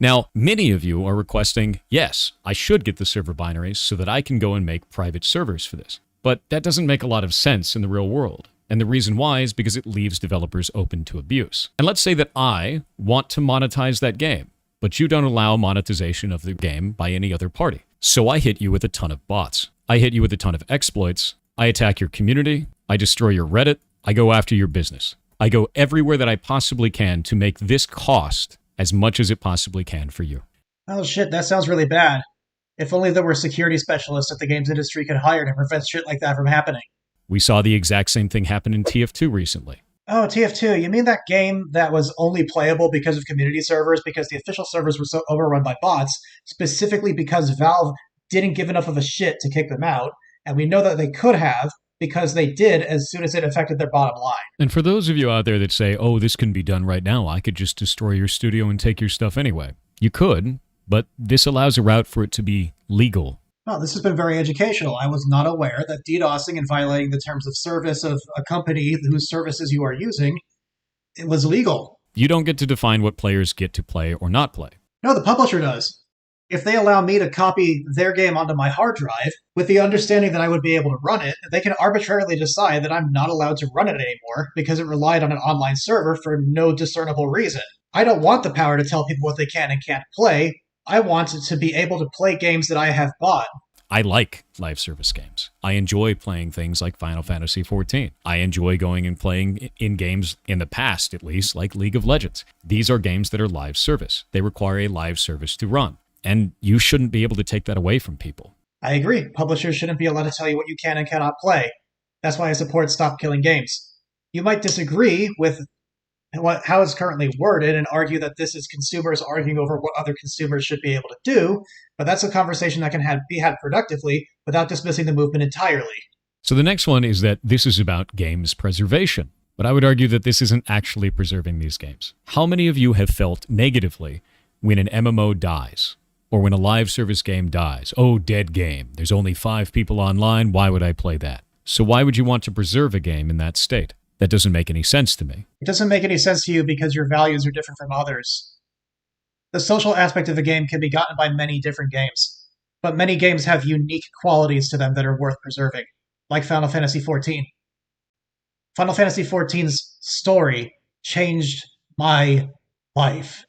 Now, many of you are requesting, yes, I should get the server binaries so that I can go and make private servers for this. But that doesn't make a lot of sense in the real world. And the reason why is because it leaves developers open to abuse. And let's say that I want to monetize that game, but you don't allow monetization of the game by any other party. So I hit you with a ton of bots. I hit you with a ton of exploits. I attack your community. I destroy your Reddit. I go after your business. I go everywhere that I possibly can to make this cost as much as it possibly can for you. Oh shit, that sounds really bad. If only there were security specialists that the games industry could hire to prevent shit like that from happening. We saw the exact same thing happen in TF2 recently. Oh, TF2, you mean that game that was only playable because of community servers because the official servers were so overrun by bots, specifically because Valve didn't give enough of a shit to kick them out, and we know that they could have because they did as soon as it affected their bottom line. And for those of you out there that say, oh, this can be done right now, I could just destroy your studio and take your stuff anyway. You could, but this allows a route for it to be legal. Well, this has been very educational. I was not aware that DDoSing and violating the terms of service of a company whose services you are using, it was legal. You don't get to define what players get to play or not play. No, the publisher does. If they allow me to copy their game onto my hard drive with the understanding that I would be able to run it, they can arbitrarily decide that I'm not allowed to run it anymore because it relied on an online server for no discernible reason. I don't want the power to tell people what they can and can't play. I want to be able to play games that I have bought. I like live service games. I enjoy playing things like Final Fantasy XIV. I enjoy going and playing in games, in the past at least, like League of Legends. These are games that are live service. They require a live service to run. And you shouldn't be able to take that away from people. I agree. Publishers shouldn't be allowed to tell you what you can and cannot play. That's why I support Stop Killing Games. You might disagree with how it's currently worded and argue that this is consumers arguing over what other consumers should be able to do, but that's a conversation that can be had productively without dismissing the movement entirely. So the next one is that this is about games preservation. But I would argue that this isn't actually preserving these games. How many of you have felt negatively when an MMO dies? Or when a live service game dies? Oh, dead game. There's only 5 people online. Why would I play that? So why would you want to preserve a game in that state? That doesn't make any sense to me. It doesn't make any sense to you because your values are different from others. The social aspect of a game can be gotten by many different games, but many games have unique qualities to them that are worth preserving, like Final Fantasy XIV. Final Fantasy XIV's story changed my life.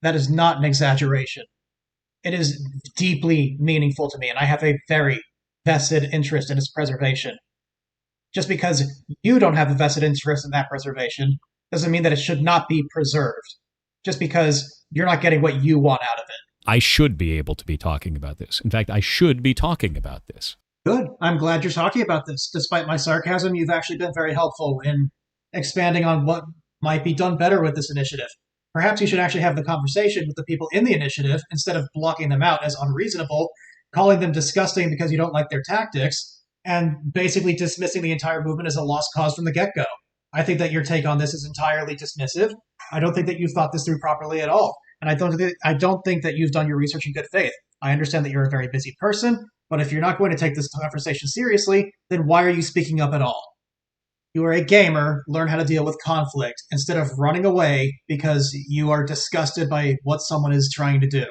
That is not an exaggeration. It is deeply meaningful to me, and I have a very vested interest in its preservation. Just because you don't have a vested interest in that preservation doesn't mean that it should not be preserved. Just because you're not getting what you want out of it. I should be able to be talking about this. In fact, I should be talking about this. Good. I'm glad you're talking about this. Despite my sarcasm, you've actually been very helpful in expanding on what might be done better with this initiative. Perhaps you should actually have the conversation with the people in the initiative instead of blocking them out as unreasonable, calling them disgusting because you don't like their tactics, and basically dismissing the entire movement as a lost cause from the get-go. I think that your take on this is entirely dismissive. I don't think that you've thought this through properly at all. And I don't think that you've done your research in good faith. I understand that you're a very busy person, but if you're not going to take this conversation seriously, then why are you speaking up at all? You are a gamer, learn how to deal with conflict instead of running away because you are disgusted by what someone is trying to do.